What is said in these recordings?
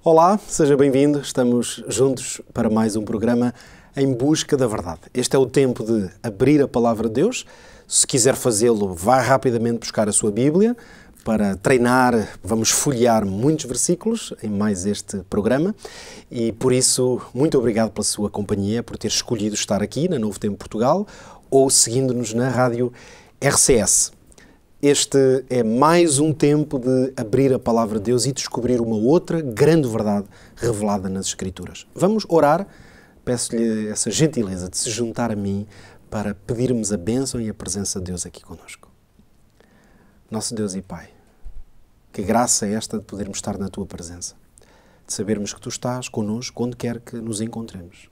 Olá, seja bem-vindo. Estamos juntos para mais um programa Em Busca da Verdade. Este é o tempo de abrir a Palavra de Deus. Se quiser fazê-lo, vá rapidamente buscar a sua Bíblia para treinar. Vamos folhear muitos versículos em mais este programa e, por isso, muito obrigado pela sua companhia, por ter escolhido estar aqui na Novo Tempo Portugal ou seguindo-nos na rádio RCS. Este é mais um tempo de abrir a Palavra de Deus e descobrir uma outra grande verdade revelada nas Escrituras. Vamos orar. Peço-lhe essa gentileza de se juntar a mim para pedirmos a bênção e a presença de Deus aqui conosco. Nosso Deus e Pai, que graça é esta de podermos estar na Tua presença, de sabermos que Tu estás conosco onde quer que nos encontremos,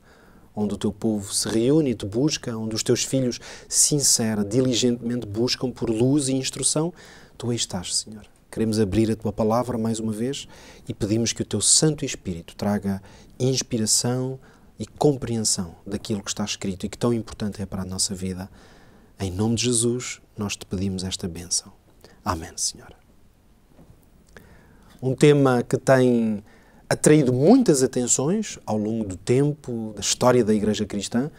onde o Teu povo se reúne e Te busca, onde os Teus filhos sincera, diligentemente buscam por luz e instrução. Tu aí estás, Senhor. Queremos abrir a Tua Palavra mais uma vez e pedimos que o Teu Santo Espírito traga inspiração e compreensão daquilo que está escrito e que tão importante é para a nossa vida. Em nome de Jesus, nós Te pedimos esta bênção. Amém, Senhor. Um tema que tem atraído muitas atenções ao longo do tempo, da história da Igreja Cristã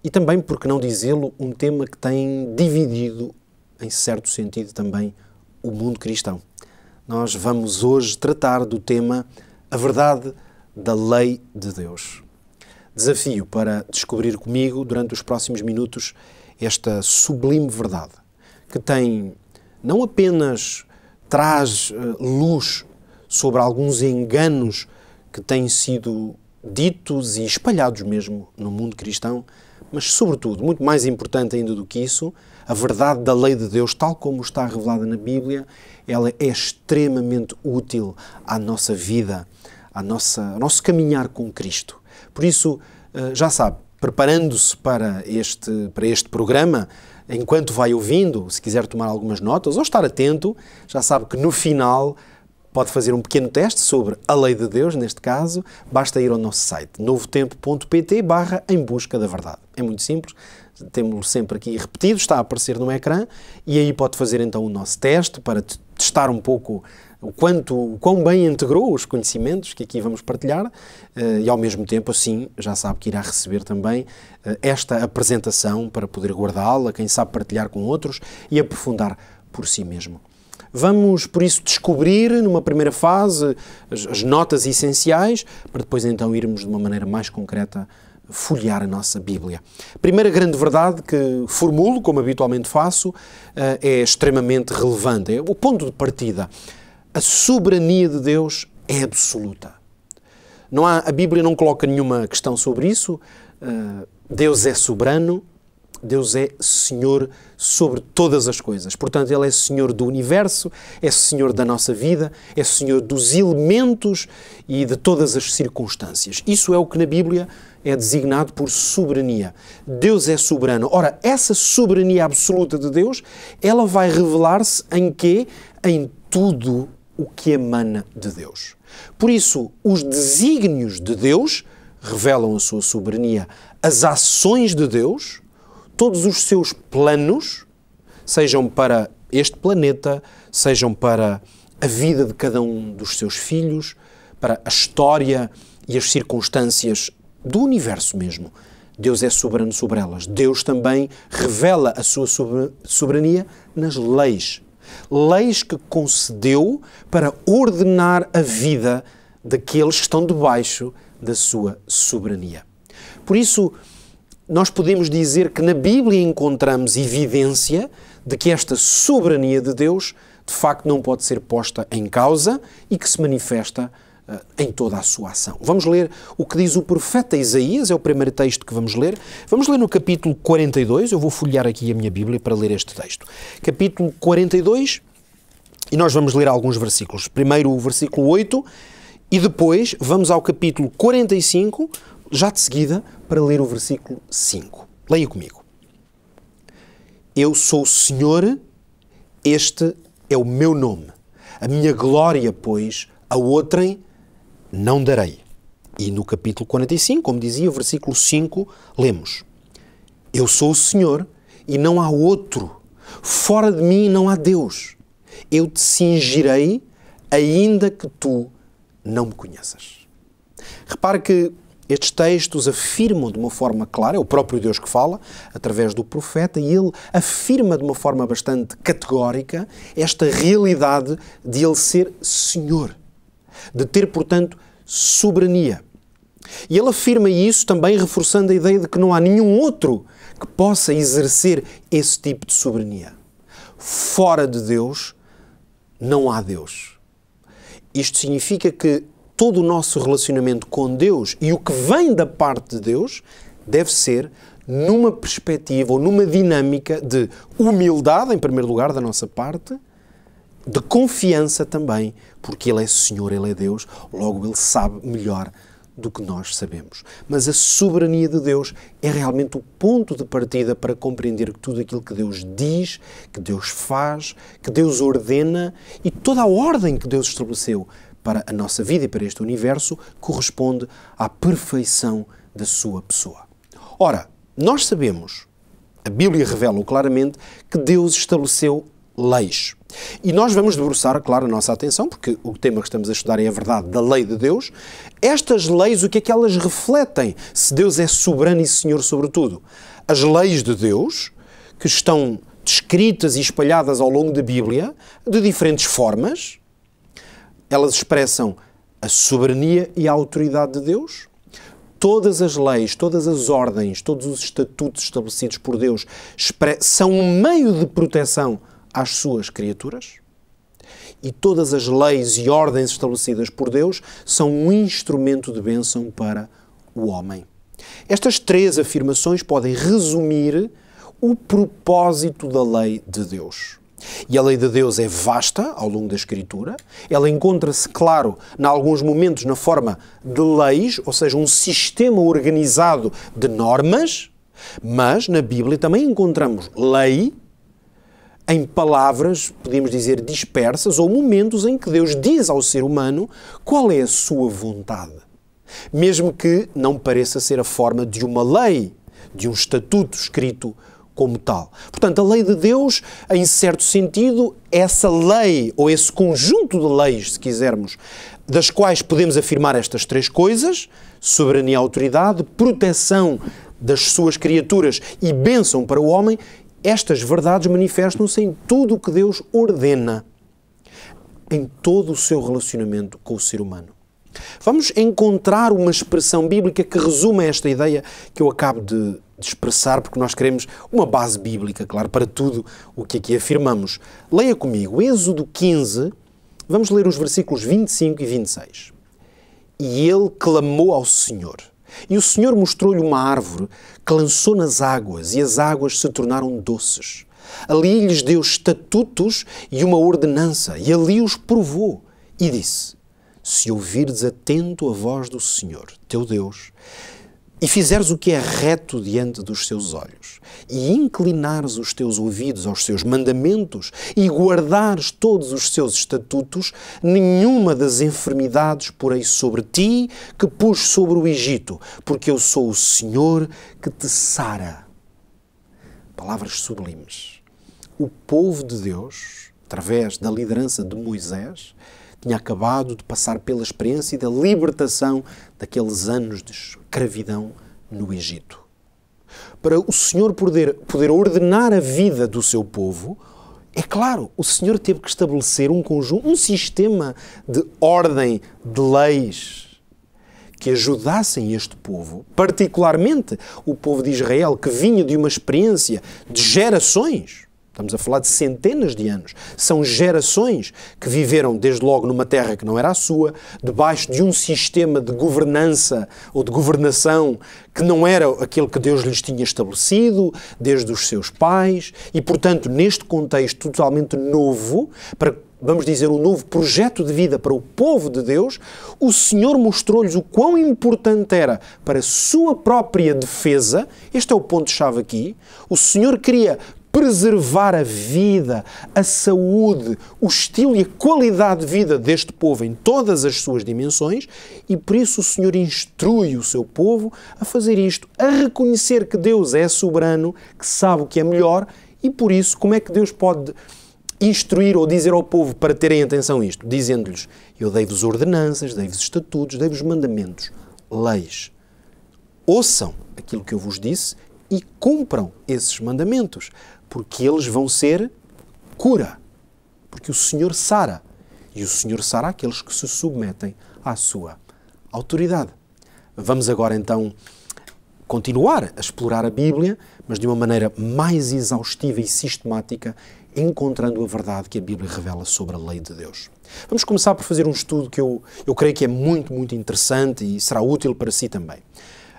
e também, por que não dizê-lo, um tema que tem dividido, em certo sentido, também o mundo cristão. Nós vamos hoje tratar do tema A Verdade da Lei de Deus. Desafio para descobrir comigo, durante os próximos minutos, esta sublime verdade, que tem, não apenas traz luz sobre alguns enganos que têm sido ditos e espalhados mesmo no mundo cristão, mas, sobretudo, muito mais importante ainda do que isso, a verdade da lei de Deus, tal como está revelada na Bíblia, ela é extremamente útil à nossa vida, ao nosso caminhar com Cristo. Por isso, já sabe, preparando-se para este programa, enquanto vai ouvindo, se quiser tomar algumas notas ou estar atento, já sabe que no final pode fazer um pequeno teste sobre a lei de Deus, neste caso, basta ir ao nosso site, novotempo.pt/em busca da verdade. É muito simples, temos sempre aqui repetido, está a aparecer no ecrã, e aí pode fazer então o nosso teste para testar um pouco o quão bem integrou os conhecimentos que aqui vamos partilhar e ao mesmo tempo, assim, já sabe que irá receber também esta apresentação para poder guardá-la, quem sabe partilhar com outros e aprofundar por si mesmo. Vamos, por isso, descobrir, numa primeira fase, as notas essenciais, para depois, então, irmos de uma maneira mais concreta folhear a nossa Bíblia. A primeira grande verdade que formulo, como habitualmente faço, é extremamente relevante. É o ponto de partida. A soberania de Deus é absoluta. A Bíblia não coloca nenhuma questão sobre isso. Deus é soberano. Deus é Senhor sobre todas as coisas. Portanto, Ele é Senhor do universo, é Senhor da nossa vida, é Senhor dos elementos e de todas as circunstâncias. Isso é o que na Bíblia é designado por soberania. Deus é soberano. Ora, essa soberania absoluta de Deus, ela vai revelar-se em quê? Em tudo o que emana de Deus. Por isso, os desígnios de Deus revelam a sua soberania. As ações de Deus, todos os seus planos, sejam para este planeta, sejam para a vida de cada um dos seus filhos, para a história e as circunstâncias do universo mesmo. Deus é soberano sobre elas. Deus também revela a sua soberania nas leis. Leis que concedeu para ordenar a vida daqueles que estão debaixo da sua soberania. Por isso, nós podemos dizer que na Bíblia encontramos evidência de que esta soberania de Deus, de facto, não pode ser posta em causa e que se manifesta em toda a sua ação. Vamos ler o que diz o profeta Isaías, é o primeiro texto que vamos ler. Vamos ler no capítulo 42, eu vou folhear aqui a minha Bíblia para ler este texto. Capítulo 42, e nós vamos ler alguns versículos. Primeiro o versículo 8 e depois vamos ao capítulo 45, já de seguida, para ler o versículo 5. Leia comigo. Eu sou o Senhor, este é o meu nome. A minha glória, pois, a outrem não darei. E no capítulo 45, como dizia, o versículo 5, lemos. Eu sou o Senhor e não há outro. Fora de mim não há Deus. Eu te cingirei, ainda que tu não me conheças. Repare que estes textos afirmam de uma forma clara, é o próprio Deus que fala, através do profeta, e ele afirma de uma forma bastante categórica esta realidade de ele ser Senhor, de ter, portanto, soberania. E ele afirma isso também reforçando a ideia de que não há nenhum outro que possa exercer esse tipo de soberania. Fora de Deus, não há Deus. Isto significa que todo o nosso relacionamento com Deus e o que vem da parte de Deus deve ser numa perspectiva ou numa dinâmica de humildade, em primeiro lugar, da nossa parte, de confiança também, porque Ele é Senhor, Ele é Deus, logo Ele sabe melhor do que nós sabemos. Mas a soberania de Deus é realmente o ponto de partida para compreender que tudo aquilo que Deus diz, que Deus faz, que Deus ordena e toda a ordem que Deus estabeleceu para a nossa vida e para este universo corresponde à perfeição da sua pessoa. Ora, nós sabemos, a Bíblia revela-o claramente, que Deus estabeleceu leis. E nós vamos debruçar, claro, a nossa atenção, porque o tema que estamos a estudar é a verdade da lei de Deus. Estas leis, o que é que elas refletem? Se Deus é soberano e Senhor sobre tudo. As leis de Deus, que estão descritas e espalhadas ao longo da Bíblia, de diferentes formas, elas expressam a soberania e a autoridade de Deus. Todas as leis, todas as ordens, todos os estatutos estabelecidos por Deus são um meio de proteção às suas criaturas. E todas as leis e ordens estabelecidas por Deus são um instrumento de bênção para o homem. Estas três afirmações podem resumir o propósito da lei de Deus. E a lei de Deus é vasta ao longo da Escritura. Ela encontra-se, claro, em alguns momentos na forma de leis, ou seja, um sistema organizado de normas, mas na Bíblia também encontramos lei em palavras, podemos dizer, dispersas, ou momentos em que Deus diz ao ser humano qual é a sua vontade. Mesmo que não pareça ser a forma de uma lei, de um estatuto escrito como tal. Portanto, a lei de Deus, em certo sentido, essa lei, ou esse conjunto de leis, se quisermos, das quais podemos afirmar estas três coisas: soberania e autoridade, proteção das suas criaturas e bênção para o homem. Estas verdades manifestam-se em tudo o que Deus ordena, em todo o seu relacionamento com o ser humano. Vamos encontrar uma expressão bíblica que resume esta ideia que eu acabo de expressar, porque nós queremos uma base bíblica, claro, para tudo o que aqui afirmamos. Leia comigo, Êxodo 15, vamos ler os versículos 25 e 26. E ele clamou ao Senhor, e o Senhor mostrou-lhe uma árvore que lançou nas águas, e as águas se tornaram doces. Ali lhes deu estatutos e uma ordenança, e ali os provou, e disse: se ouvires atento a voz do Senhor, teu Deus, e fizeres o que é reto diante dos seus olhos, e inclinares os teus ouvidos aos seus mandamentos, e guardares todos os seus estatutos, nenhuma das enfermidades porei sobre ti que pus sobre o Egito, porque eu sou o Senhor que te sara. Palavras sublimes. O povo de Deus, através da liderança de Moisés, tinha acabado de passar pela experiência da libertação daqueles anos de escravidão no Egito. Para o Senhor poder ordenar a vida do seu povo, é claro, o Senhor teve que estabelecer um sistema de ordem, de leis, que ajudassem este povo, particularmente o povo de Israel, que vinha de uma experiência de gerações. Estamos a falar de centenas de anos. São gerações que viveram, desde logo, numa terra que não era a sua, debaixo de um sistema de governança ou de governação que não era aquele que Deus lhes tinha estabelecido, desde os seus pais, e, portanto, neste contexto totalmente novo, para, vamos dizer, um novo projeto de vida para o povo de Deus, o Senhor mostrou-lhes o quão importante era para a sua própria defesa. Este é o ponto-chave aqui. O Senhor queria preservar a vida, a saúde, o estilo e a qualidade de vida deste povo em todas as suas dimensões, e por isso o Senhor instrui o seu povo a fazer isto, a reconhecer que Deus é soberano, que sabe o que é melhor, e por isso como é que Deus pode instruir ou dizer ao povo para terem atenção a isto? Dizendo-lhes, eu dei-vos ordenanças, dei-vos estatutos, dei-vos mandamentos, leis. Ouçam aquilo que eu vos disse e cumpram esses mandamentos, porque eles vão ser cura. Porque o Senhor sara. E o Senhor sara aqueles que se submetem à sua autoridade. Vamos agora então continuar a explorar a Bíblia, mas de uma maneira mais exaustiva e sistemática, encontrando a verdade que a Bíblia revela sobre a lei de Deus. Vamos começar por fazer um estudo que eu creio que é muito, muito interessante e será útil para si também.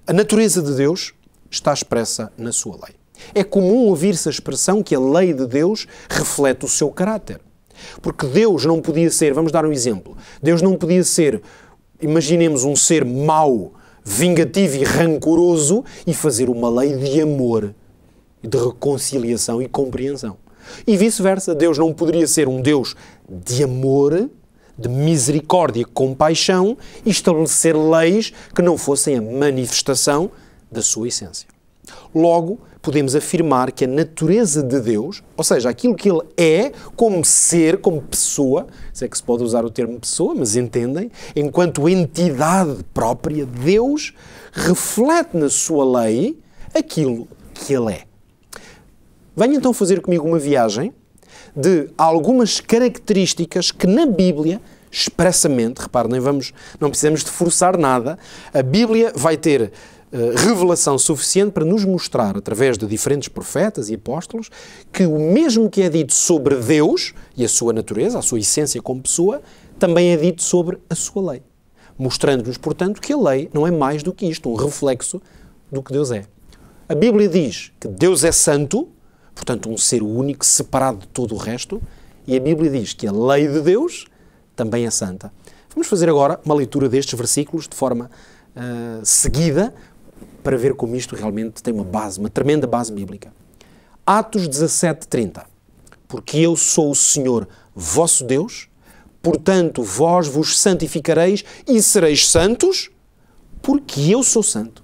A natureza de Deus está expressa na sua lei. É comum ouvir-se a expressão que a lei de Deus reflete o seu caráter. Porque Deus não podia ser, vamos dar um exemplo, Deus não podia ser, imaginemos um ser mau, vingativo e rancoroso e fazer uma lei de amor, de reconciliação e compreensão. E vice-versa, Deus não poderia ser um Deus de amor, de misericórdia e compaixão e estabelecer leis que não fossem a manifestação da sua essência. Logo, podemos afirmar que a natureza de Deus, ou seja, aquilo que Ele é como ser, como pessoa, sei que se pode usar o termo pessoa, mas entendem, enquanto entidade própria, Deus reflete na sua lei aquilo que Ele é. Venha então fazer comigo uma viagem de algumas características que na Bíblia, expressamente, repare, não precisamos de forçar nada, a Bíblia vai ter revelação suficiente para nos mostrar, através de diferentes profetas e apóstolos, que o mesmo que é dito sobre Deus e a sua natureza, a sua essência como pessoa, também é dito sobre a sua lei. Mostrando-nos, portanto, que a lei não é mais do que isto, um reflexo do que Deus é. A Bíblia diz que Deus é santo, portanto, um ser único, separado de todo o resto, e a Bíblia diz que a lei de Deus também é santa. Vamos fazer agora uma leitura destes versículos de forma seguida, para ver como isto realmente tem uma base, uma tremenda base bíblica. Atos 17:30. Porque eu sou o Senhor vosso Deus, portanto vós vos santificareis e sereis santos, porque eu sou santo.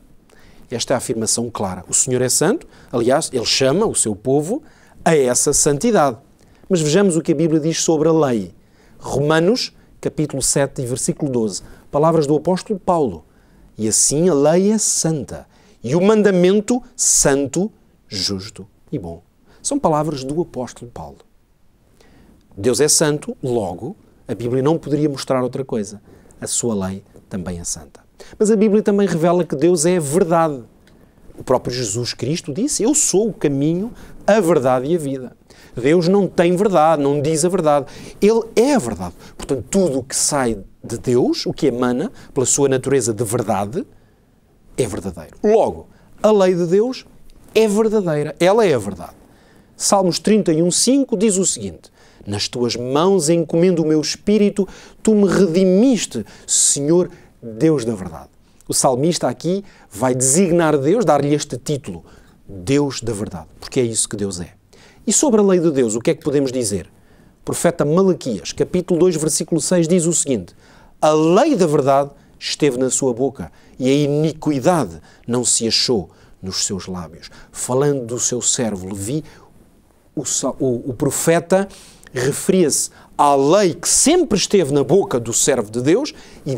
Esta é a afirmação clara. O Senhor é santo, aliás, Ele chama o seu povo a essa santidade. Mas vejamos o que a Bíblia diz sobre a lei. Romanos, capítulo 7 e versículo 12. Palavras do apóstolo Paulo. E assim a lei é santa, e o mandamento santo, justo e bom. São palavras do apóstolo Paulo. Deus é santo, logo, a Bíblia não poderia mostrar outra coisa. A sua lei também é santa. Mas a Bíblia também revela que Deus é verdade. O próprio Jesus Cristo disse, eu sou o caminho, a verdade e a vida. Deus não tem verdade, não diz a verdade. Ele é a verdade. Portanto, tudo o que sai de Deus, o que emana pela sua natureza de verdade, é verdadeiro. Logo, a lei de Deus é verdadeira. Ela é a verdade. Salmos 31:5 diz o seguinte, nas tuas mãos encomendo o meu espírito, tu me redimiste, Senhor Deus da verdade. O salmista aqui vai designar Deus, dar-lhe este título, Deus da verdade, porque é isso que Deus é. E sobre a lei de Deus, o que é que podemos dizer? O profeta Malaquias, capítulo 2, versículo 6, diz o seguinte, a lei da verdade esteve na sua boca e a iniquidade não se achou nos seus lábios. Falando do seu servo Levi, o profeta referia-se à lei que sempre esteve na boca do servo de Deus e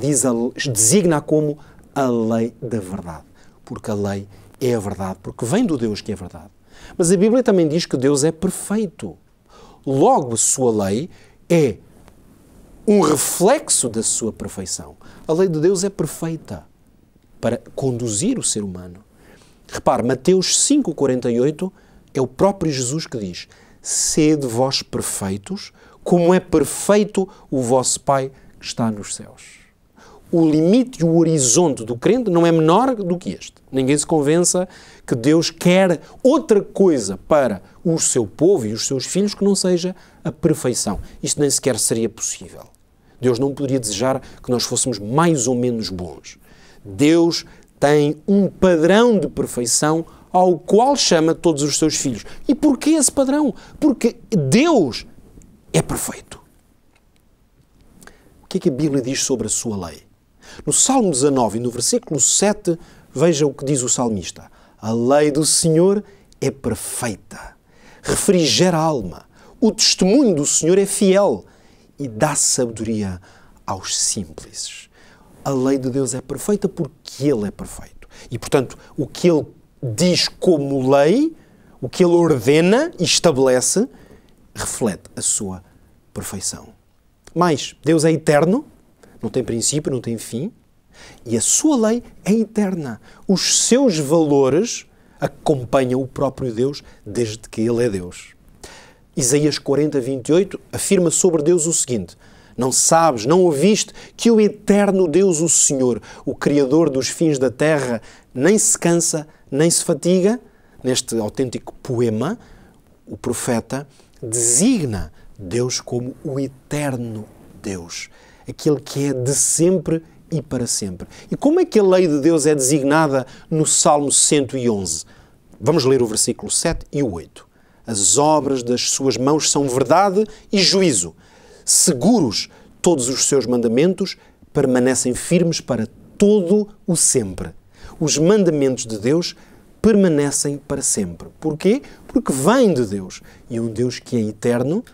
designa como a lei da verdade. Porque a lei é a verdade, porque vem do Deus que é verdade. Mas a Bíblia também diz que Deus é perfeito. Logo, a sua lei é um reflexo da sua perfeição. A lei de Deus é perfeita para conduzir o ser humano. Repare, Mateus 5,48 é o próprio Jesus que diz, sede vós perfeitos, como é perfeito o vosso Pai que está nos céus. O limite e o horizonte do crente não é menor do que este. Ninguém se convença que Deus quer outra coisa para o seu povo e os seus filhos que não seja a perfeição. Isto nem sequer seria possível. Deus não poderia desejar que nós fôssemos mais ou menos bons. Deus tem um padrão de perfeição ao qual chama todos os seus filhos. E porquê esse padrão? Porque Deus é perfeito. O que é que a Bíblia diz sobre a sua lei? No Salmo 19 e no versículo 7, veja o que diz o salmista. A lei do Senhor é perfeita, refrigera a alma. O testemunho do Senhor é fiel e dá sabedoria aos simples. A lei de Deus é perfeita porque Ele é perfeito. E, portanto, o que Ele diz como lei, o que Ele ordena e estabelece, reflete a sua perfeição. Mas Deus é eterno, não tem princípio, não tem fim, e a sua lei é eterna. Os seus valores acompanham o próprio Deus desde que Ele é Deus. Isaías 40, 28 afirma sobre Deus o seguinte: não sabes, não ouviste que o eterno Deus, o Senhor, o Criador dos fins da terra, nem se cansa, nem se fatiga? Neste autêntico poema, o profeta designa Deus como o eterno Deus, aquele que é de sempre e para sempre. E como é que a lei de Deus é designada no Salmo 111? Vamos ler o versículo 7 e o 8. As obras das suas mãos são verdade e juízo. Seguros todos os seus mandamentos permanecem firmes para todo o sempre. Os mandamentos de Deus permanecem para sempre. Porquê? Porque vêm de Deus. E um Deus que é eterno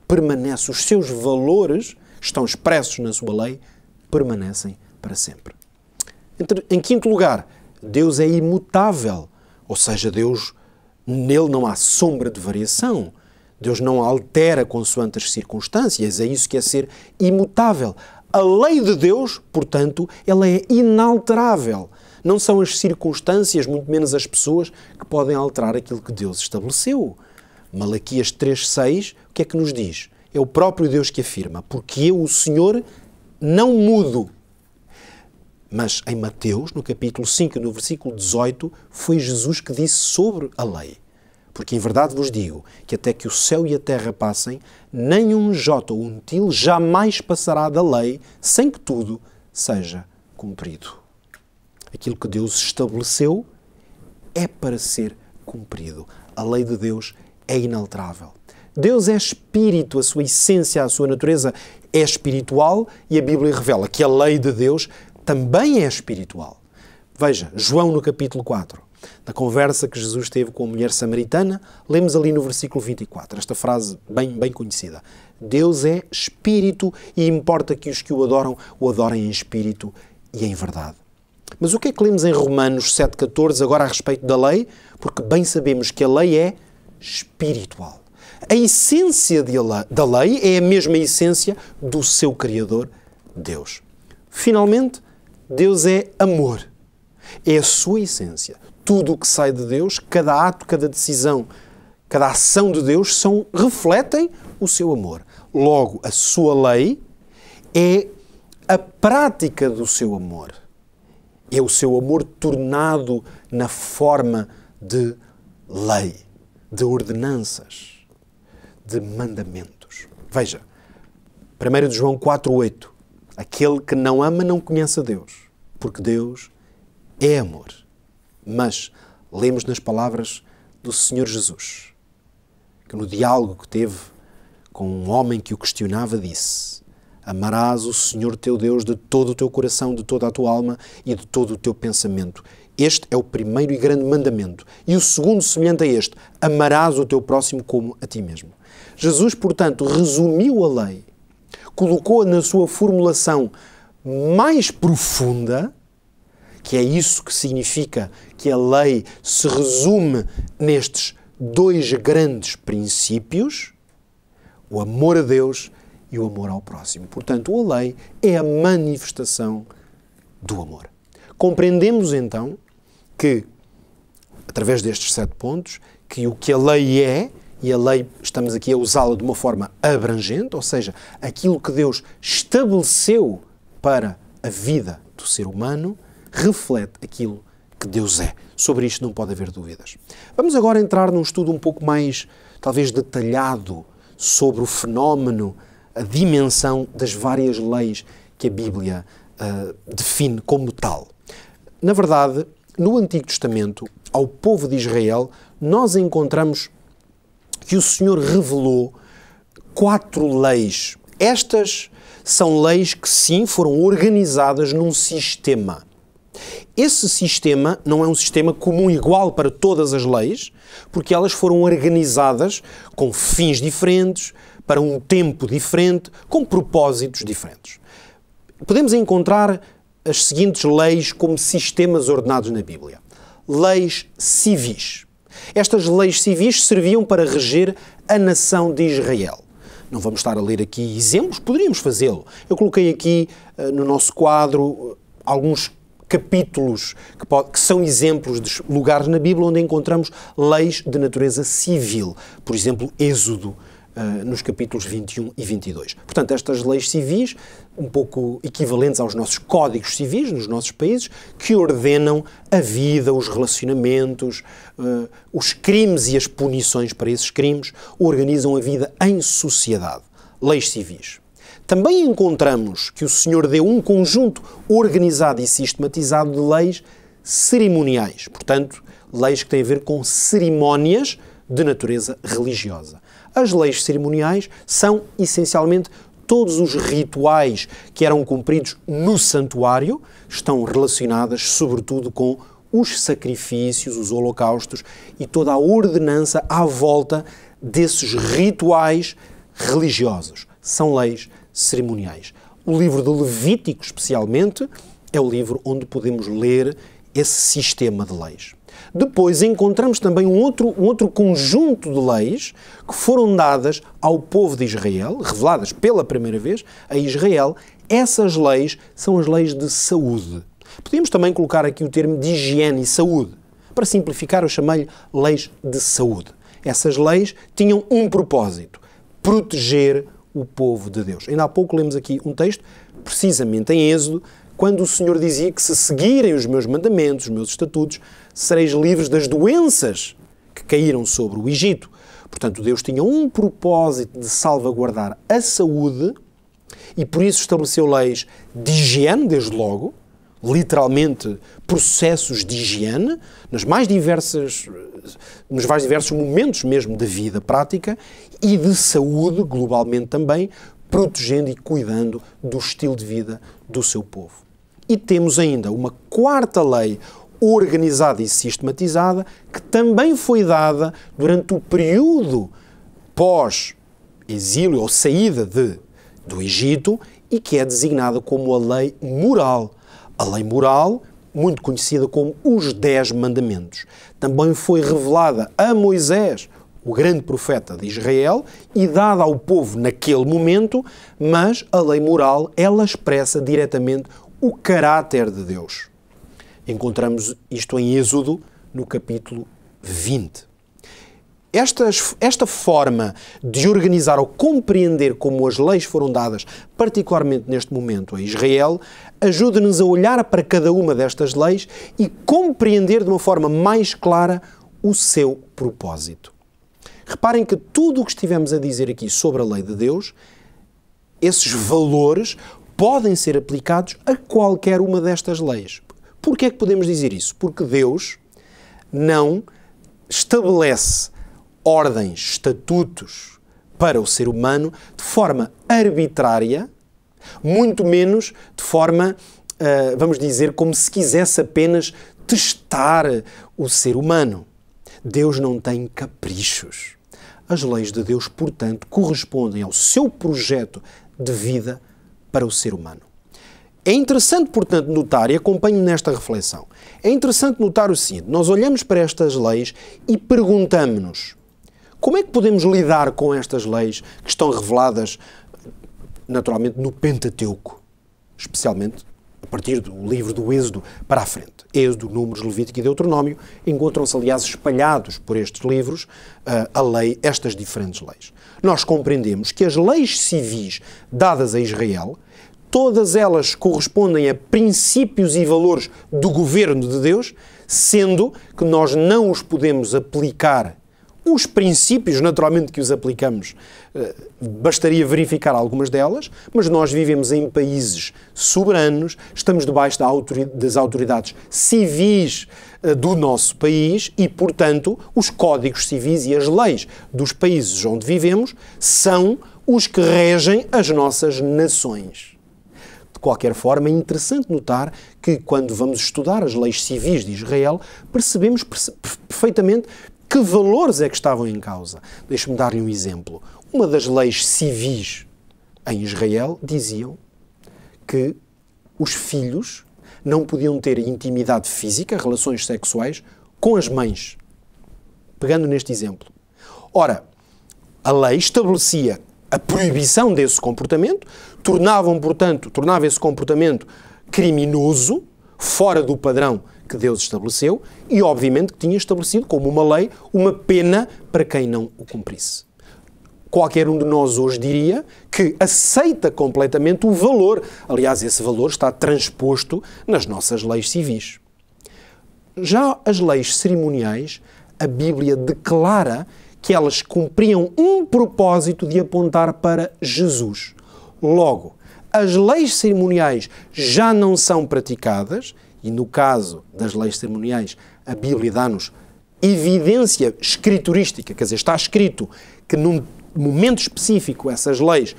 permanece. Os seus valores estão expressos na sua lei, permanecem para sempre. Em quinto lugar, Deus é imutável. Ou seja, Deus, nele não há sombra de variação. Deus não altera consoante as circunstâncias. É isso que é ser imutável. A lei de Deus, portanto, ela é inalterável. Não são as circunstâncias, muito menos as pessoas, que podem alterar aquilo que Deus estabeleceu. Malaquias 3,6, o que é que nos diz? É o próprio Deus que afirma: porque eu, o Senhor, não mudo. Mas em Mateus, no capítulo 5, no versículo 18, foi Jesus que disse sobre a lei. Porque em verdade vos digo que até que o céu e a terra passem, nem um jota ou um til jamais passará da lei sem que tudo seja cumprido. Aquilo que Deus estabeleceu é para ser cumprido. A lei de Deus é inalterável. Deus é espírito, a sua essência, a sua natureza é espiritual e a Bíblia revela que a lei de Deus também é espiritual. Veja, João no capítulo 4, na conversa que Jesus teve com a mulher samaritana, lemos ali no versículo 24, esta frase bem conhecida. Deus é espírito e importa que os que o adorem em espírito e em verdade. Mas o que é que lemos em Romanos 7,14 agora a respeito da lei? Porque bem sabemos que a lei é espiritual. A essência da lei é a mesma essência do seu Criador, Deus. Finalmente, Deus é amor. É a sua essência. Tudo o que sai de Deus, cada ato, cada decisão, cada ação de Deus refletem o seu amor. Logo, a sua lei é a prática do seu amor. É o seu amor tornado na forma de lei, de ordenanças, de mandamentos. Veja, 1 João 4,8. Aquele que não ama não conhece a Deus, porque Deus é amor. Mas lemos nas palavras do Senhor Jesus, que no diálogo que teve com um homem que o questionava, disse: amarás o Senhor teu Deus de todo o teu coração, de toda a tua alma e de todo o teu pensamento. Este é o primeiro e grande mandamento. E o segundo, semelhante a este: amarás o teu próximo como a ti mesmo. Jesus, portanto, resumiu a lei, colocou-a na sua formulação mais profunda, que é isso que significa que a lei se resume nestes dois grandes princípios: o amor a Deus e o amor ao próximo. Portanto, a lei é a manifestação do amor. Compreendemos, então, que, através destes 7 pontos, que o que a lei é, e a lei estamos aqui a usá-la de uma forma abrangente, ou seja, aquilo que Deus estabeleceu para a vida do ser humano, reflete aquilo que Deus é. Sobre isto não pode haver dúvidas. Vamos agora entrar num estudo um pouco mais, talvez, detalhado sobre o fenómeno, a dimensão das várias leis que a Bíblia define como tal. Na verdade, no Antigo Testamento, ao povo de Israel, nós encontramos que o Senhor revelou 4 leis. Estas são leis que, sim, foram organizadas num sistema. Esse sistema não é um sistema comum igual para todas as leis, porque elas foram organizadas com fins diferentes, para um tempo diferente, com propósitos diferentes. Podemos encontrar as seguintes leis como sistemas ordenados na Bíblia. Leis civis. Estas leis civis serviam para reger a nação de Israel. Não vamos estar a ler aqui exemplos, poderíamos fazê-lo. Eu coloquei aqui no nosso quadro alguns capítulos que são exemplos de lugares na Bíblia onde encontramos leis de natureza civil. Por exemplo, Êxodo, nos capítulos 21 e 22. Portanto, estas leis civis, um pouco equivalentes aos nossos códigos civis nos nossos países, que ordenam a vida, os relacionamentos, os crimes e as punições para esses crimes, organizam a vida em sociedade. Leis civis. Também encontramos que o Senhor deu um conjunto organizado e sistematizado de leis cerimoniais. Portanto, leis que têm a ver com cerimónias de natureza religiosa. As leis cerimoniais são, essencialmente, todos os rituais que eram cumpridos no santuário, estão relacionadas, sobretudo, com os sacrifícios, os holocaustos e toda a ordenança à volta desses rituais religiosos. São leis cerimoniais. O livro de Levítico, especialmente, é o livro onde podemos ler esse sistema de leis. Depois encontramos também um outro conjunto de leis que foram dadas ao povo de Israel, reveladas pela primeira vez a Israel. Essas leis são as leis de saúde. Podíamos também colocar aqui o termo de higiene e saúde. Para simplificar, eu chamei-lhe leis de saúde. Essas leis tinham um propósito: proteger o povo de Deus. Ainda há pouco lemos aqui um texto, precisamente em Êxodo, quando o Senhor dizia que se seguirem os meus mandamentos, os meus estatutos, sereis livres das doenças que caíram sobre o Egito. Portanto, Deus tinha um propósito de salvaguardar a saúde e por isso estabeleceu leis de higiene, desde logo, literalmente processos de higiene, nos mais diversos momentos mesmo da vida prática, e de saúde, globalmente também, protegendo e cuidando do estilo de vida do seu povo. E temos ainda uma quarta lei organizada e sistematizada que também foi dada durante o período pós-exílio ou saída do Egito e que é designada como a lei moral. A lei moral, muito conhecida como os 10 mandamentos, também foi revelada a Moisés, o grande profeta de Israel, e dada ao povo naquele momento, mas a lei moral, ela expressa diretamente o caráter de Deus. Encontramos isto em Êxodo, no capítulo 20. Esta forma de organizar ou compreender como as leis foram dadas, particularmente neste momento a Israel, ajuda-nos a olhar para cada uma destas leis e compreender de uma forma mais clara o seu propósito. Reparem que tudo o que estivemos a dizer aqui sobre a lei de Deus, esses valores podem ser aplicados a qualquer uma destas leis. Por que é que podemos dizer isso? Porque Deus não estabelece ordens, estatutos para o ser humano de forma arbitrária, muito menos de forma, vamos dizer, como se quisesse apenas testar o ser humano. Deus não tem caprichos. As leis de Deus, portanto, correspondem ao seu projeto de vida para o ser humano. É interessante, portanto, notar, e acompanhe-me nesta reflexão, é interessante notar o seguinte: nós olhamos para estas leis e perguntamos-nos como é que podemos lidar com estas leis que estão reveladas, naturalmente, no Pentateuco, especialmente a partir do livro do Êxodo para a frente. Êxodo, Números, Levítico e Deuteronômio encontram-se, aliás, espalhados por estes livros estas diferentes leis. Nós compreendemos que as leis civis dadas a Israel, todas elas correspondem a princípios e valores do governo de Deus, sendo que nós não os podemos aplicar. Os princípios, naturalmente, que os aplicamos, bastaria verificar algumas delas, mas nós vivemos em países soberanos, estamos debaixo das autoridades civis do nosso país e, portanto, os códigos civis e as leis dos países onde vivemos são os que regem as nossas nações. De qualquer forma, é interessante notar que, quando vamos estudar as leis civis de Israel, percebemos perfeitamente que valores é que estavam em causa. Deixe-me dar-lhe um exemplo. Uma das leis civis em Israel diziam que os filhos não podiam ter intimidade física, relações sexuais, com as mães. Pegando neste exemplo. Ora, a lei estabelecia a proibição desse comportamento, tornava esse comportamento criminoso, fora do padrão que Deus estabeleceu, e obviamente que tinha estabelecido como uma lei uma pena para quem não o cumprisse. Qualquer um de nós hoje diria que aceita completamente o valor. Aliás, esse valor está transposto nas nossas leis civis. Já as leis cerimoniais, a Bíblia declara que elas cumpriam um propósito de apontar para Jesus. Logo, as leis cerimoniais já não são praticadas, e no caso das leis cerimoniais, a Bíblia dá-nos evidência escriturística, quer dizer, está escrito que num momento específico essas leis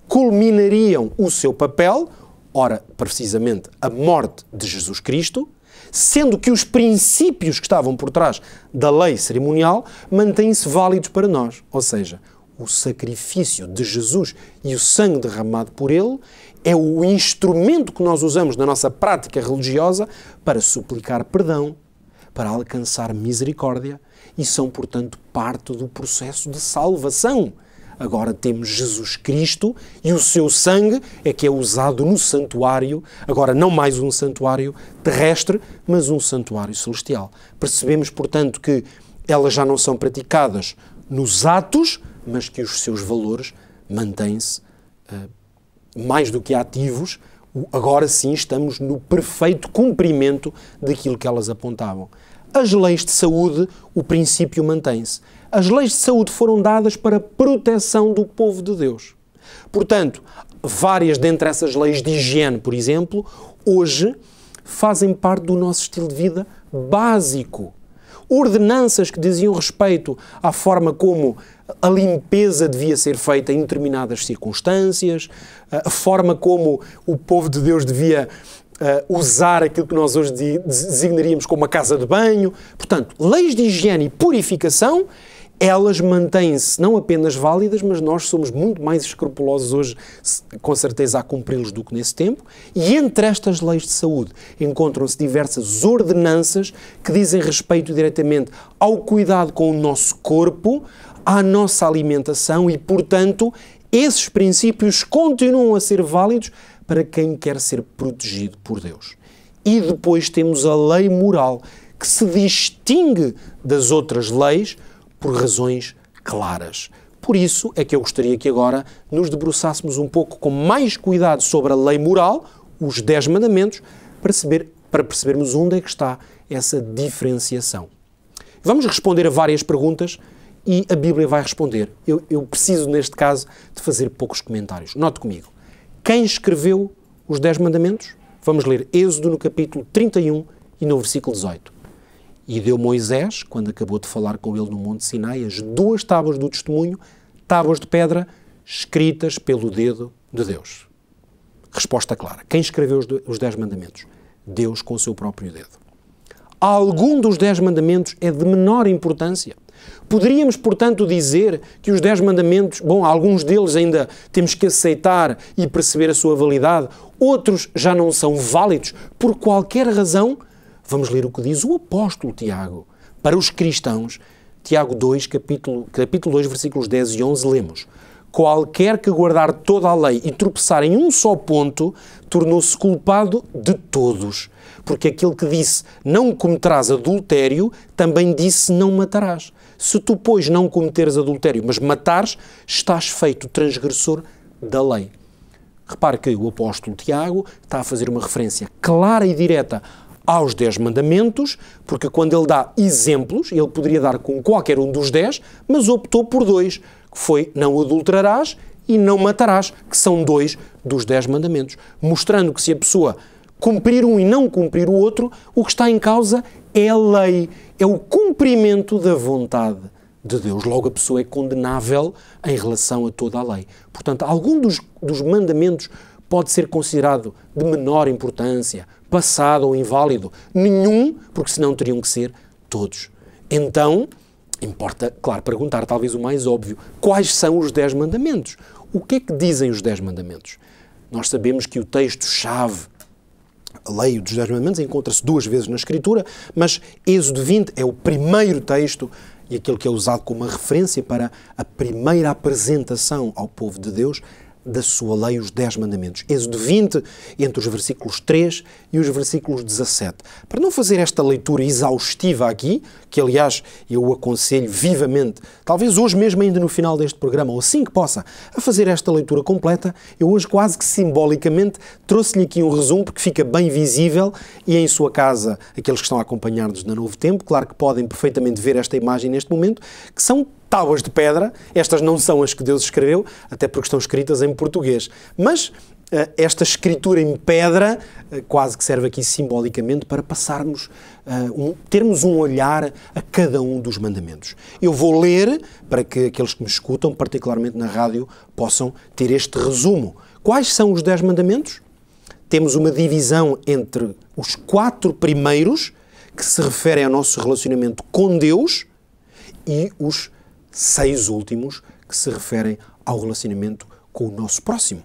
culminariam o seu papel, ora, precisamente, a morte de Jesus Cristo, sendo que os princípios que estavam por trás da lei cerimonial mantêm-se válidos para nós. Ou seja, o sacrifício de Jesus e o sangue derramado por ele é o instrumento que nós usamos na nossa prática religiosa para suplicar perdão, para alcançar misericórdia e são, portanto, parte do processo de salvação. Agora temos Jesus Cristo e o seu sangue é que é usado no santuário, agora não mais um santuário terrestre, mas um santuário celestial. Percebemos, portanto, que elas já não são praticadas nos atos, mas que os seus valores mantêm-se mais do que ativos. Agora sim estamos no perfeito cumprimento daquilo que elas apontavam. As leis de saúde, o princípio mantém-se. As leis de saúde foram dadas para a proteção do povo de Deus. Portanto, várias dentre essas leis de higiene, por exemplo, hoje fazem parte do nosso estilo de vida básico. Ordenanças que diziam respeito à forma como a limpeza devia ser feita em determinadas circunstâncias, a forma como o povo de Deus devia usar aquilo que nós hoje designaríamos como uma casa de banho. Portanto, leis de higiene e purificação, elas mantêm-se não apenas válidas, mas nós somos muito mais escrupulosos hoje, com certeza, a cumpri-los do que nesse tempo. E entre estas leis de saúde encontram-se diversas ordenanças que dizem respeito diretamente ao cuidado com o nosso corpo, à nossa alimentação e, portanto, esses princípios continuam a ser válidos para quem quer ser protegido por Deus. E depois temos a lei moral, que se distingue das outras leis por razões claras. Por isso é que eu gostaria que agora nos debruçássemos um pouco com mais cuidado sobre a lei moral, os 10 mandamentos, para percebermos onde é que está essa diferenciação. Vamos responder a várias perguntas e a Bíblia vai responder. Eu preciso, neste caso, de fazer poucos comentários. Note comigo. Quem escreveu os 10 mandamentos? Vamos ler Êxodo no capítulo 31 e no versículo 18. E deu Moisés, quando acabou de falar com ele no Monte Sinai, as 2 tábuas do testemunho, tábuas de pedra, escritas pelo dedo de Deus. Resposta clara. Quem escreveu os 10 mandamentos? Deus com o seu próprio dedo. Algum dos 10 mandamentos é de menor importância. Poderíamos, portanto, dizer que os 10 mandamentos, alguns deles ainda temos que aceitar e perceber a sua validade, outros já não são válidos por qualquer razão. Vamos ler o que diz o apóstolo Tiago. Para os cristãos, Tiago 2, capítulo 2, versículos 10 e 11, lemos: qualquer que guardar toda a lei e tropeçar em um só ponto, tornou-se culpado de todos. Porque aquele que disse, não cometerás adultério, também disse, não matarás. Se tu, pois, não cometeres adultério, mas matares, estás feito transgressor da lei. Repare que o apóstolo Tiago está a fazer uma referência clara e direta aos 10 mandamentos, porque quando ele dá exemplos, ele poderia dar com qualquer um dos 10, mas optou por 2, que foi não adulterarás e não matarás, que são 2 dos 10 mandamentos, mostrando que se a pessoa cumprir um e não cumprir o outro, o que está em causa é a lei, é o cumprimento da vontade de Deus. Logo, a pessoa é condenável em relação a toda a lei. Portanto, algum dos mandamentos pode ser considerado de menor importância, passado ou inválido? Nenhum, porque senão teriam que ser todos. Então, importa, claro, perguntar talvez o mais óbvio. Quais são os 10 mandamentos? O que é que dizem os 10 mandamentos? Nós sabemos que o texto-chave, a lei dos 10 mandamentos, encontra-se 2 vezes na Escritura, mas Êxodo 20 é o primeiro texto e aquele que é usado como uma referência para a primeira apresentação ao povo de Deus da sua lei, os 10 mandamentos. Êxodo 20, entre os versículos 3 e os versículos 17. Para não fazer esta leitura exaustiva aqui, que aliás eu o aconselho vivamente, talvez hoje mesmo ainda no final deste programa, ou assim que possa, a fazer esta leitura completa, eu hoje quase que simbolicamente trouxe-lhe aqui um resumo, porque fica bem visível e em sua casa, aqueles que estão a acompanhar-nos na Novo Tempo, claro que podem perfeitamente ver esta imagem neste momento, que são tábuas de pedra. Estas não são as que Deus escreveu, até porque estão escritas em português. Mas esta escritura em pedra quase que serve aqui simbolicamente para passarmos, termos um olhar a cada um dos mandamentos. Eu vou ler para que aqueles que me escutam, particularmente na rádio, possam ter este resumo. Quais são os 10 mandamentos? Temos uma divisão entre os 4 primeiros, que se referem ao nosso relacionamento com Deus, e os 6 últimos, que se referem ao relacionamento com o nosso próximo.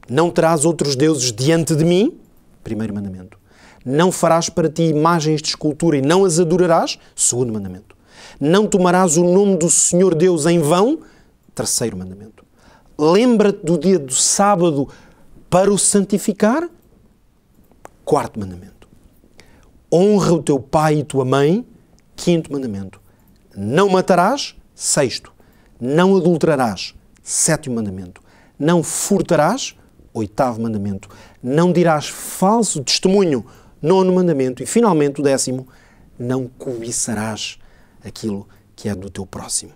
Não terás outros deuses diante de mim, primeiro mandamento. Não farás para ti imagens de escultura e não as adorarás, segundo mandamento. Não tomarás o nome do Senhor Deus em vão, terceiro mandamento. Lembra-te do dia do sábado para o santificar, quarto mandamento. Honra o teu pai e tua mãe, quinto mandamento. Não matarás, sexto. Não adulterarás, sétimo mandamento. Não furtarás, oitavo mandamento. Não dirás falso testemunho, nono mandamento. E finalmente o 10º, não cobiçarás aquilo que é do teu próximo.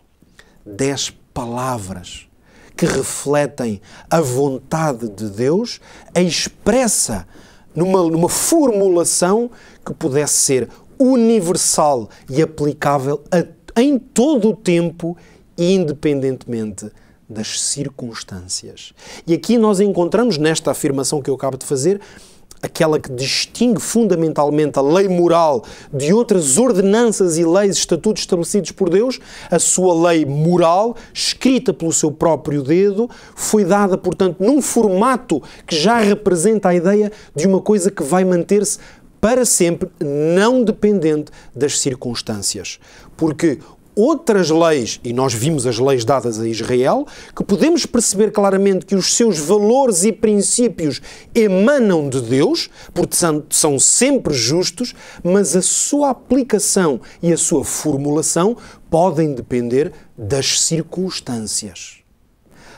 10 palavras que refletem a vontade de Deus, expressa numa formulação que pudesse ser universal e aplicável em todo o tempo, independentemente das circunstâncias. E aqui nós encontramos, nesta afirmação que eu acabo de fazer, aquela que distingue fundamentalmente a lei moral de outras ordenanças e leis, estatutos estabelecidos por Deus. A sua lei moral, escrita pelo seu próprio dedo, foi dada, portanto, num formato que já representa a ideia de uma coisa que vai manter-se para sempre, não dependente das circunstâncias. Porque outras leis, e nós vimos as leis dadas a Israel, que podemos perceber claramente que os seus valores e princípios emanam de Deus, porque são sempre justos, mas a sua aplicação e a sua formulação podem depender das circunstâncias.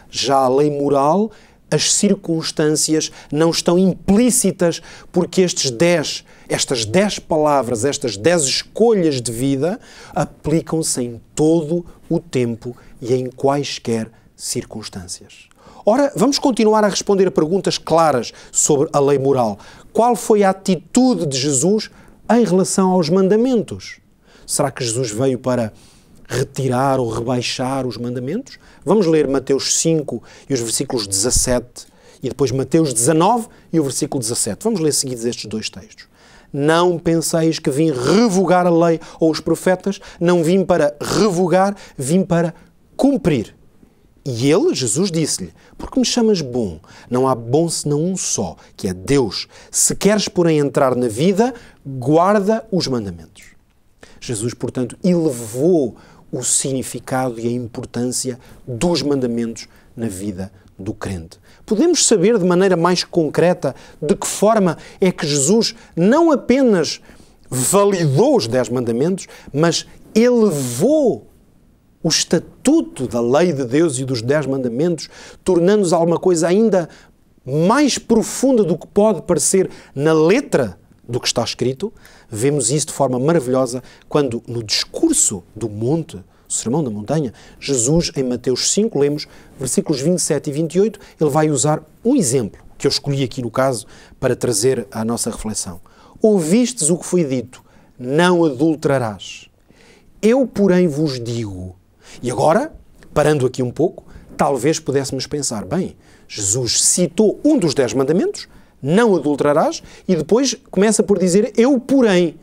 Já a lei moral, as circunstâncias não estão implícitas, porque estas 10 palavras, estas 10 escolhas de vida aplicam-se em todo o tempo e em quaisquer circunstâncias. Ora, vamos continuar a responder a perguntas claras sobre a lei moral. Qual foi a atitude de Jesus em relação aos mandamentos? Será que Jesus veio para retirar ou rebaixar os mandamentos? Vamos ler Mateus 5 e os versículos 17 e depois Mateus 19 e o versículo 17. Vamos ler seguidos estes 2 textos. Não penseis que vim revogar a lei ou os profetas, não vim para revogar, vim para cumprir. E ele, Jesus, disse-lhe, porque me chamas bom? Não há bom senão um só, que é Deus. Se queres, porém, entrar na vida, guarda os mandamentos. Jesus, portanto, elevou o significado e a importância dos mandamentos na vida do crente. Podemos saber de maneira mais concreta de que forma é que Jesus não apenas validou os 10 mandamentos, mas elevou o estatuto da lei de Deus e dos 10 mandamentos, tornando-os alguma coisa ainda mais profunda do que pode parecer na letra do que está escrito. Vemos isso de forma maravilhosa quando, no discurso do monte, o Sermão da Montanha, Jesus, em Mateus 5, lemos versículos 27 e 28, ele vai usar um exemplo, que eu escolhi aqui no caso, para trazer à nossa reflexão. Ouvistes o que foi dito, não adulterarás. Eu, porém, vos digo. E agora, parando aqui um pouco, talvez pudéssemos pensar, bem, Jesus citou um dos 10 mandamentos, não adulterarás, e depois começa por dizer, eu porém.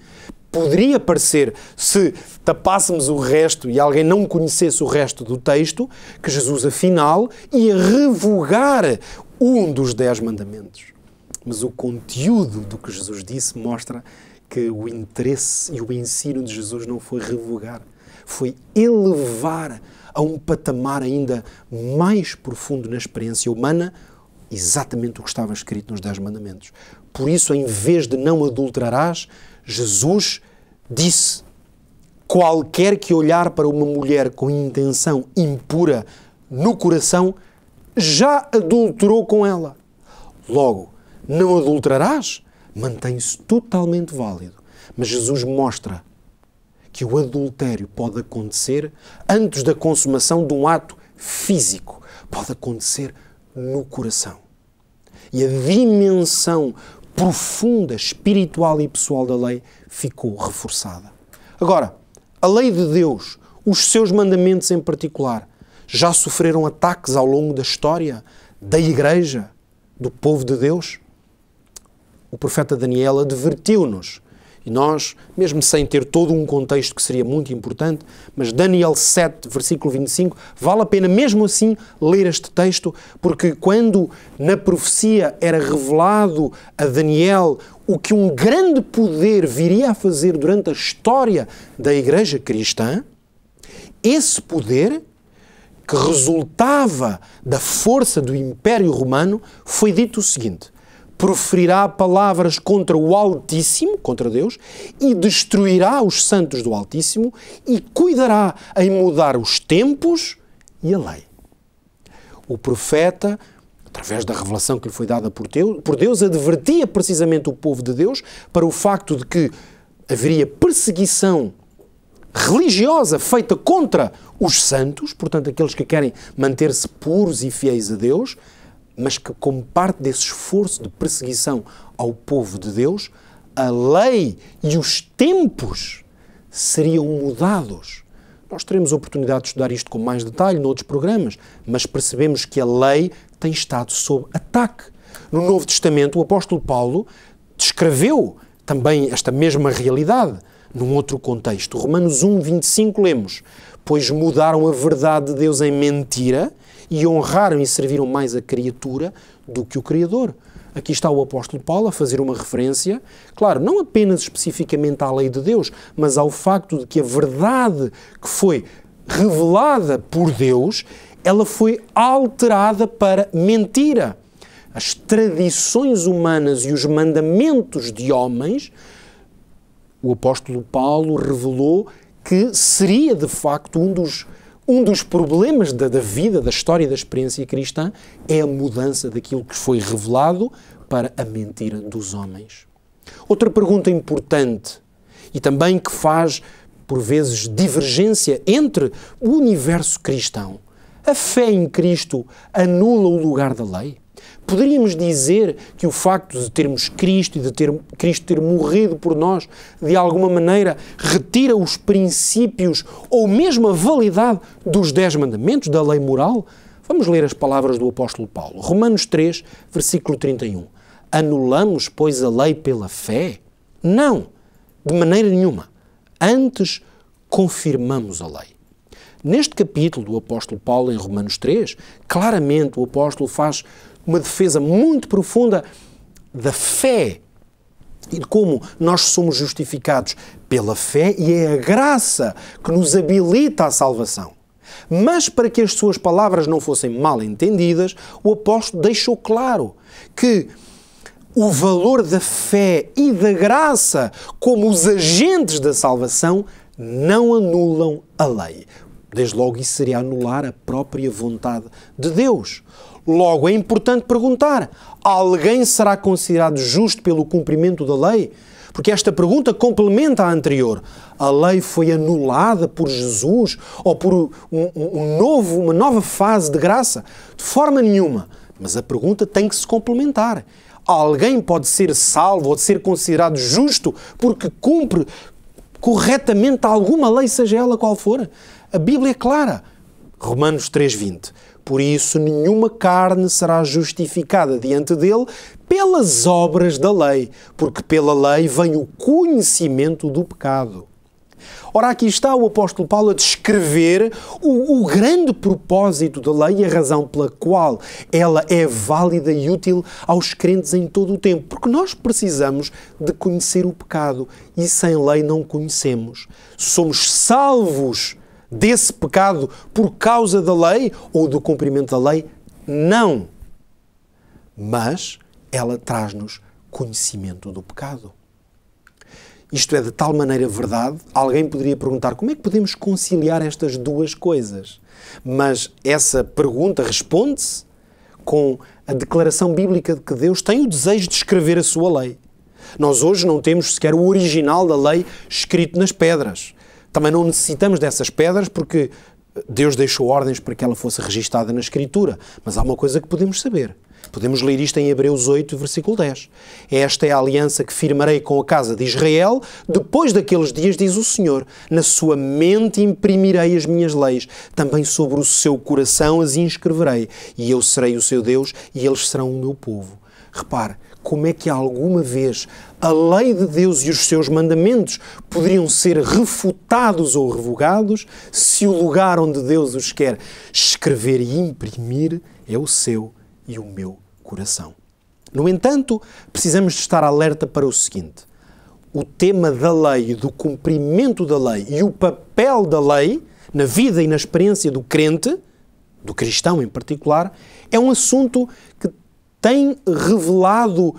Poderia parecer, se tapássemos o resto e alguém não conhecesse o resto do texto, que Jesus, afinal, ia revogar um dos 10 mandamentos. Mas o conteúdo do que Jesus disse mostra que o interesse e o ensino de Jesus não foi revogar, foi elevar a um patamar ainda mais profundo na experiência humana exatamente o que estava escrito nos 10 mandamentos. Por isso, em vez de não adulterarás, Jesus disse, qualquer que olhar para uma mulher com intenção impura no coração, já adulterou com ela. Logo, não adulterarás, mantém-se totalmente válido. Mas Jesus mostra que o adultério pode acontecer antes da consumação de um ato físico. Pode acontecer no coração. E a dimensão profunda, espiritual e pessoal da lei ficou reforçada. Agora, a lei de Deus, os seus mandamentos em particular, já sofreram ataques ao longo da história da Igreja, do povo de Deus? O profeta Daniel advertiu-nos, e nós, mesmo sem ter todo um contexto que seria muito importante, mas Daniel 7, versículo 25, vale a pena mesmo assim ler este texto, porque quando na profecia era revelado a Daniel o que um grande poder viria a fazer durante a história da Igreja cristã, esse poder, que resultava da força do Império Romano, foi dito o seguinte: proferirá palavras contra o Altíssimo, contra Deus, e destruirá os santos do Altíssimo e cuidará em mudar os tempos e a lei. O profeta, através da revelação que lhe foi dada por Deus, advertia precisamente o povo de Deus para o facto de que haveria perseguição religiosa feita contra os santos, portanto aqueles que querem manter-se puros e fiéis a Deus, mas que, como parte desse esforço de perseguição ao povo de Deus, a lei e os tempos seriam mudados. Nós teremos a oportunidade de estudar isto com mais detalhe noutros programas, mas percebemos que a lei tem estado sob ataque. No Novo Testamento, o apóstolo Paulo descreveu também esta mesma realidade num outro contexto. Romanos 1, 25 lemos: pois mudaram a verdade de Deus em mentira e honraram e serviram mais a criatura do que o Criador. Aqui está o apóstolo Paulo a fazer uma referência, claro, não apenas especificamente à lei de Deus, mas ao facto de que a verdade que foi revelada por Deus, ela foi alterada para mentira. As tradições humanas e os mandamentos de homens, o apóstolo Paulo revelou que seria de facto um dos problemas da vida, da história e da experiência cristã, é a mudança daquilo que foi revelado para a mentira dos homens. Outra pergunta importante, e também que faz, por vezes, divergência entre o universo cristão: a fé em Cristo anula o lugar da lei? Poderíamos dizer que o facto de termos Cristo e de Cristo ter morrido por nós, de alguma maneira, retira os princípios ou mesmo a validade dos 10 mandamentos, da lei moral? Vamos ler as palavras do apóstolo Paulo. Romanos 3, versículo 31. Anulamos, pois, a lei pela fé? Não, de maneira nenhuma. Antes, confirmamos a lei. Neste capítulo do apóstolo Paulo, em Romanos 3, claramente o apóstolo faz uma defesa muito profunda da fé e de como nós somos justificados pela fé, e é a graça que nos habilita à salvação. Mas, para que as suas palavras não fossem mal entendidas, o apóstolo deixou claro que o valor da fé e da graça como os agentes da salvação não anulam a lei. Desde logo, isso seria anular a própria vontade de Deus. Logo, é importante perguntar: alguém será considerado justo pelo cumprimento da lei? Porque esta pergunta complementa a anterior. A lei foi anulada por Jesus ou por uma nova fase de graça? De forma nenhuma. Mas a pergunta tem que se complementar. Alguém pode ser salvo ou ser considerado justo porque cumpre corretamente alguma lei, seja ela qual for? A Bíblia é clara. Romanos 3:20. Por isso, nenhuma carne será justificada diante dele pelas obras da lei, porque pela lei vem o conhecimento do pecado. Ora, aqui está o apóstolo Paulo a descrever o grande propósito da lei e a razão pela qual ela é válida e útil aos crentes em todo o tempo. Porque nós precisamos de conhecer o pecado e sem lei não conhecemos. Somos salvos desse pecado por causa da lei ou do cumprimento da lei? Não. Mas ela traz-nos conhecimento do pecado. Isto é de tal maneira verdade, alguém poderia perguntar como é que podemos conciliar estas duas coisas? Mas essa pergunta responde-se com a declaração bíblica de que Deus tem o desejo de escrever a sua lei. Nós hoje não temos sequer o original da lei escrito nas pedras. Também não necessitamos dessas pedras porque Deus deixou ordens para que ela fosse registada na Escritura. Mas há uma coisa que podemos saber. Podemos ler isto em Hebreus 8, versículo 10. Esta é a aliança que firmarei com a casa de Israel, depois daqueles dias, diz o Senhor. Na sua mente imprimirei as minhas leis, também sobre o seu coração as inscreverei, e eu serei o seu Deus, e eles serão o meu povo. Repare, como é que alguma vez a lei de Deus e os seus mandamentos poderiam ser refutados ou revogados se o lugar onde Deus os quer escrever e imprimir é o seu e o meu coração. No entanto, precisamos de estar alerta para o seguinte: o tema da lei, do cumprimento da lei e o papel da lei na vida e na experiência do crente, do cristão em particular, é um assunto que tem revelado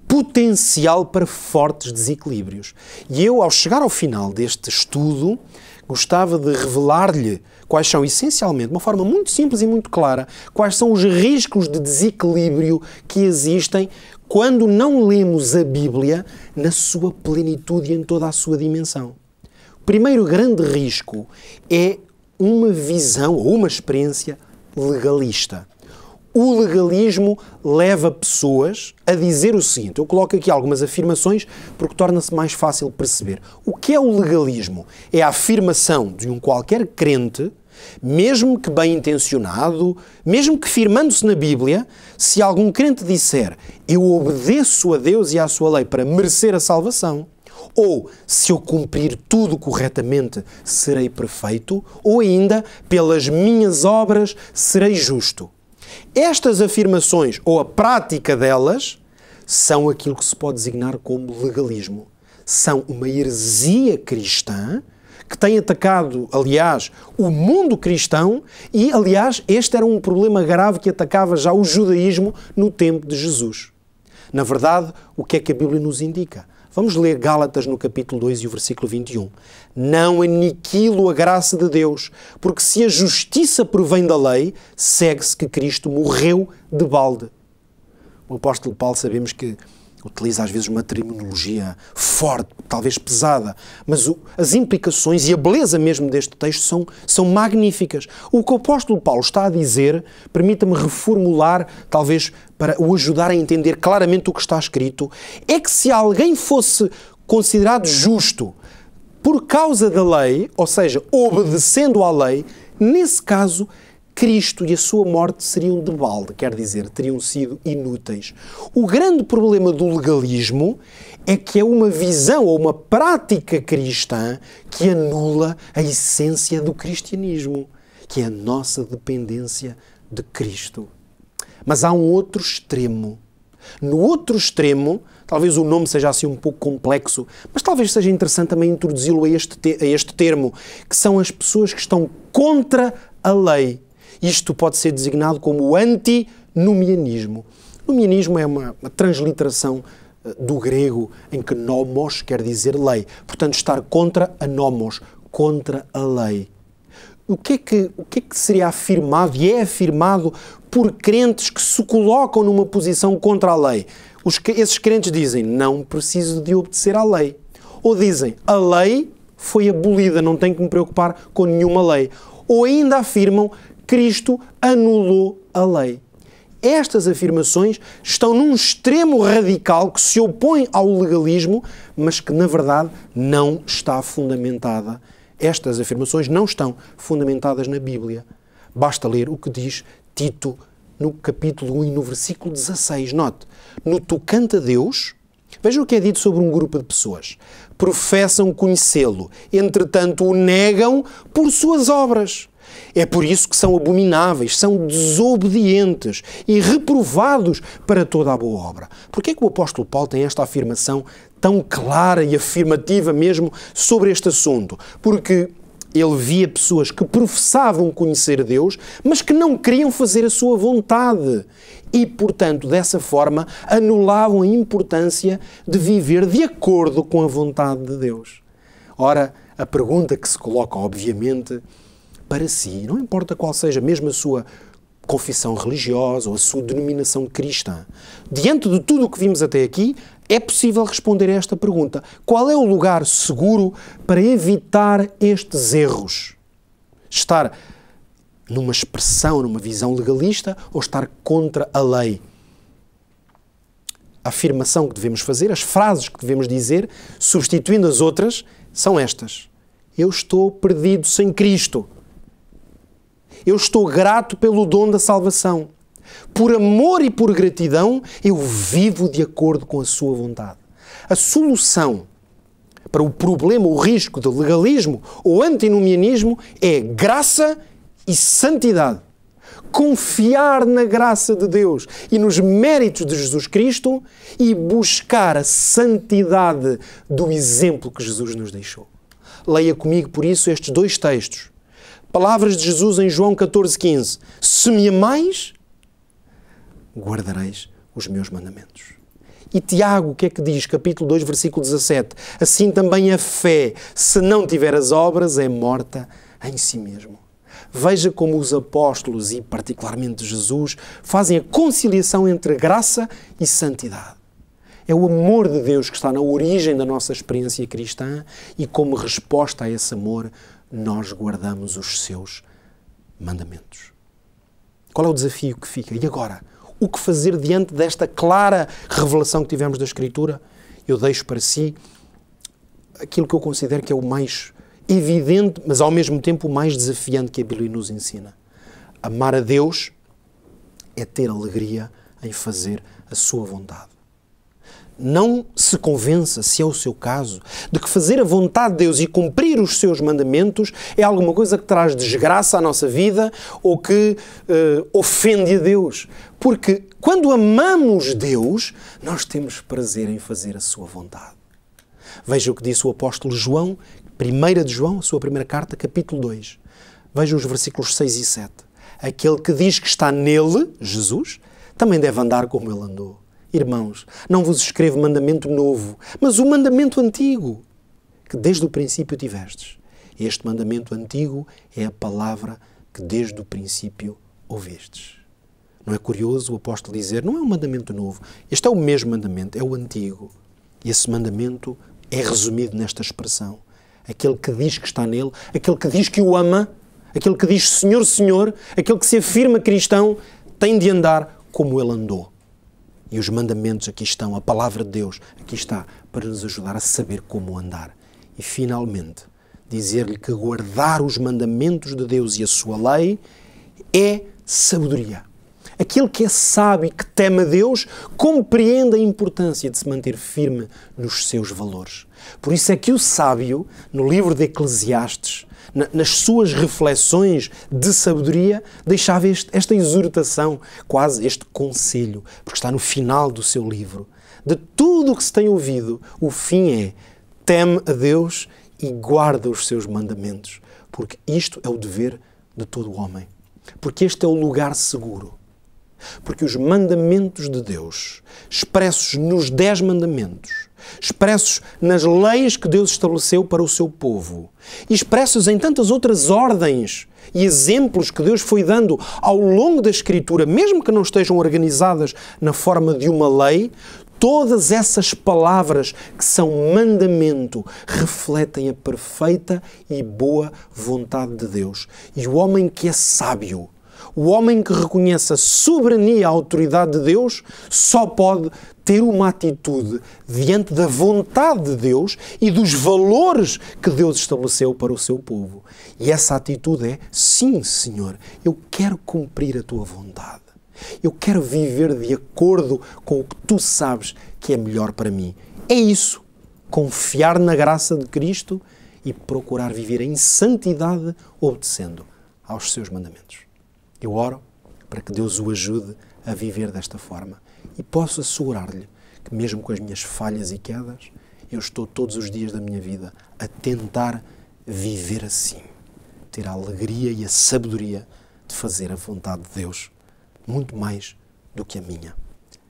potencial para fortes desequilíbrios. E eu, ao chegar ao final deste estudo, gostava de revelar-lhe quais são, essencialmente, de uma forma muito simples e muito clara, quais são os riscos de desequilíbrio que existem quando não lemos a Bíblia na sua plenitude e em toda a sua dimensão. O primeiro grande risco é uma visão ou uma experiência legalista. O legalismo leva pessoas a dizer o seguinte, eu coloco aqui algumas afirmações porque torna-se mais fácil perceber. O que é o legalismo? É a afirmação de um qualquer crente, mesmo que bem intencionado, mesmo que firmando-se na Bíblia, se algum crente disser eu obedeço a Deus e à sua lei para merecer a salvação, ou se eu cumprir tudo corretamente serei perfeito, ou ainda pelas minhas obras serei justo. Estas afirmações, ou a prática delas, são aquilo que se pode designar como legalismo. São uma heresia cristã que tem atacado, aliás, o mundo cristão e, aliás, este era um problema grave que atacava já o judaísmo no tempo de Jesus. Na verdade, o que é que a Bíblia nos indica? Vamos ler Gálatas no capítulo 2 e o versículo 21. Não aniquilo a graça de Deus, porque se a justiça provém da lei, segue-se que Cristo morreu de balde. O apóstolo Paulo sabemos que utiliza às vezes uma terminologia forte, talvez pesada, mas as implicações e a beleza mesmo deste texto são magníficas. O que o apóstolo Paulo está a dizer, permita-me reformular, talvez para o ajudar a entender claramente o que está escrito, é que se alguém fosse considerado justo por causa da lei, ou seja, obedecendo à lei, nesse caso, Cristo e a sua morte seriam de balde, quer dizer, teriam sido inúteis. O grande problema do legalismo é que é uma visão ou uma prática cristã que anula a essência do cristianismo, que é a nossa dependência de Cristo. Mas há um outro extremo. No outro extremo, talvez o nome seja assim um pouco complexo, mas talvez seja interessante também introduzi-lo a este termo, que são as pessoas que estão contra a lei. Isto pode ser designado como o antinomianismo. Nomianismo é uma transliteração do grego em que nomos quer dizer lei. Portanto, estar contra a nomos, contra a lei. O que é que seria afirmado e é afirmado por crentes que se colocam numa posição contra a lei? Esses crentes dizem, não preciso de obedecer à lei. Ou dizem, a lei foi abolida, não tenho que me preocupar com nenhuma lei. Ou ainda afirmam, Cristo anulou a lei. Estas afirmações estão num extremo radical que se opõe ao legalismo, mas que, na verdade, não está fundamentada. Estas afirmações não estão fundamentadas na Bíblia. Basta ler o que diz Tito no capítulo 1 e no versículo 16. Note, no tocante a Deus, veja o que é dito sobre um grupo de pessoas. Professam conhecê-lo, entretanto o negam por suas obras. É por isso que são abomináveis, são desobedientes e reprovados para toda a boa obra. Por que é que o apóstolo Paulo tem esta afirmação tão clara e afirmativa mesmo sobre este assunto? Porque ele via pessoas que professavam conhecer Deus, mas que não queriam fazer a sua vontade. E, portanto, dessa forma, anulavam a importância de viver de acordo com a vontade de Deus. Ora, a pergunta que se coloca, obviamente, para si, não importa qual seja mesmo a sua confissão religiosa ou a sua denominação cristã, diante de tudo o que vimos até aqui, é possível responder a esta pergunta. Qual é o lugar seguro para evitar estes erros? Estar numa expressão, numa visão legalista ou estar contra a lei? A afirmação que devemos fazer, as frases que devemos dizer, substituindo as outras, são estas. Eu estou perdido sem Cristo. Eu estou grato pelo dom da salvação. Por amor e por gratidão, eu vivo de acordo com a sua vontade. A solução para o problema, o risco do legalismo ou antinomianismo é graça e santidade. Confiar na graça de Deus e nos méritos de Jesus Cristo e buscar a santidade do exemplo que Jesus nos deixou. Leia comigo, por isso, estes dois textos. Palavras de Jesus em João 14,15. Se me amais, guardareis os meus mandamentos. E Tiago, o que é que diz? Capítulo 2, versículo 17. Assim também a fé, se não tiver as obras, é morta em si mesmo. Veja como os apóstolos, e particularmente Jesus, fazem a conciliação entre graça e santidade. É o amor de Deus que está na origem da nossa experiência cristã e como resposta a esse amor, nós guardamos os seus mandamentos. Qual é o desafio que fica? E agora? O que fazer diante desta clara revelação que tivemos da Escritura? Eu deixo para si aquilo que eu considero que é o mais evidente, mas ao mesmo tempo o mais desafiante que a Bíblia nos ensina. Amar a Deus é ter alegria em fazer a sua vontade. Não se convença, se é o seu caso, de que fazer a vontade de Deus e cumprir os seus mandamentos é alguma coisa que traz desgraça à nossa vida ou que ofende a Deus. Porque quando amamos Deus, nós temos prazer em fazer a sua vontade. Veja o que disse o apóstolo João, 1 de João, a sua primeira carta, capítulo 2. Veja os versículos 6 e 7. Aquele que diz que está nele, Jesus, também deve andar como ele andou. Irmãos, não vos escrevo mandamento novo, mas o mandamento antigo, que desde o princípio tivestes. Este mandamento antigo é a palavra que desde o princípio ouvistes. Não é curioso o apóstolo dizer, não é um mandamento novo, este é o mesmo mandamento, é o antigo. E esse mandamento é resumido nesta expressão. Aquele que diz que está nele, aquele que diz que o ama, aquele que diz Senhor, Senhor, aquele que se afirma cristão, tem de andar como ele andou. E os mandamentos aqui estão, a palavra de Deus aqui está para nos ajudar a saber como andar. E finalmente, dizer-lhe que guardar os mandamentos de Deus e a sua lei é sabedoria. Aquele que é sábio e que teme a Deus compreende a importância de se manter firme nos seus valores. Por isso é que o sábio, no livro de Eclesiastes, nas suas reflexões de sabedoria, deixava esta exortação, quase este conselho, porque está no final do seu livro. De tudo o que se tem ouvido, o fim é: teme a Deus e guarda os seus mandamentos, porque isto é o dever de todo o homem. Porque este é o lugar seguro. Porque os mandamentos de Deus, expressos nos 10 mandamentos, expressos nas leis que Deus estabeleceu para o seu povo e expressos em tantas outras ordens e exemplos que Deus foi dando ao longo da Escritura, mesmo que não estejam organizadas na forma de uma lei, todas essas palavras que são mandamento refletem a perfeita e boa vontade de Deus. E o homem que é sábio, o homem que reconhece a soberania e a autoridade de Deus, só pode ter uma atitude diante da vontade de Deus e dos valores que Deus estabeleceu para o seu povo. E essa atitude é: sim, Senhor, eu quero cumprir a tua vontade. Eu quero viver de acordo com o que tu sabes que é melhor para mim. É isso. Confiar na graça de Cristo e procurar viver em santidade, obedecendo aos seus mandamentos. Eu oro para que Deus o ajude a viver desta forma. E posso assegurar-lhe que mesmo com as minhas falhas e quedas, eu estou todos os dias da minha vida a tentar viver assim. Ter a alegria e a sabedoria de fazer a vontade de Deus, muito mais do que a minha.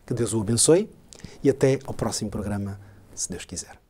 Que Deus o abençoe e até ao próximo programa, se Deus quiser.